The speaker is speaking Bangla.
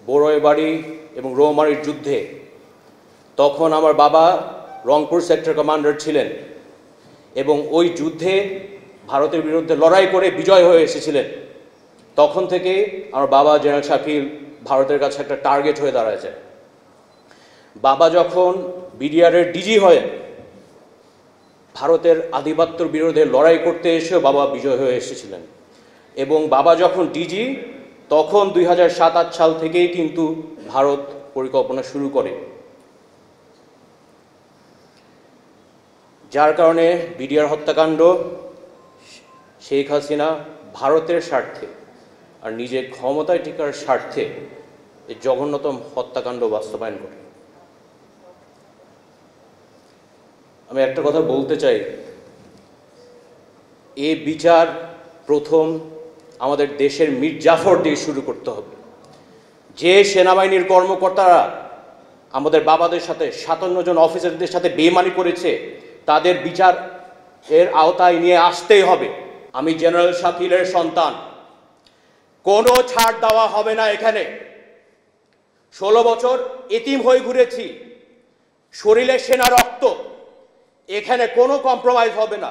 বড়ইবাড়ি এবং রৌমারীর যুদ্ধে তখন আমার বাবা রংপুর সেক্টর কমান্ডার ছিলেন এবং ওই যুদ্ধে ভারতের বিরুদ্ধে লড়াই করে বিজয় হয়ে এসেছিলেন। তখন থেকে আমার বাবা জেনারেল শাকিল ভারতের কাছে একটা টার্গেট হয়ে দাঁড়ায় যায়। বাবা যখন বিডিআরের ডিজি হয়ে ভারতের আধিপত্যের বিরুদ্ধে লড়াই করতে এসেও বাবা বিজয় হয়ে এসেছিলেন এবং বাবা যখন ডিজি তখন 2007-08 সাল থেকেই কিন্তু ভারত পরিকল্পনা শুরু করে, যার কারণে বিডিআর হত্যাকাণ্ড শেখ হাসিনা ভারতের স্বার্থে আর নিজের ক্ষমতায় টিকার স্বার্থে এই জঘন্যতম হত্যাকাণ্ড বাস্তবায়ন করে। আমি একটা কথা বলতে চাই, এই বিচার প্রথম আমাদের দেশের মীর জাফর দিয়ে শুরু করতে হবে। যে সেনাবাহিনীর কর্মকর্তারা আমাদের বাবাদের সাথে 57 জন অফিসারদের সাথে বেইমানি করেছে তাদের বিচার এর আওতায় নিয়ে আসতেই হবে। আমি জেনারেল শাকিলের সন্তান, কোনো ছাড় দেওয়া হবে না। এখানে 16 বছর এতিম হয়ে ঘুরেছি, শরীরে সেনা রক্ত, এখানে কোনো কম্প্রোমাইজ হবে না।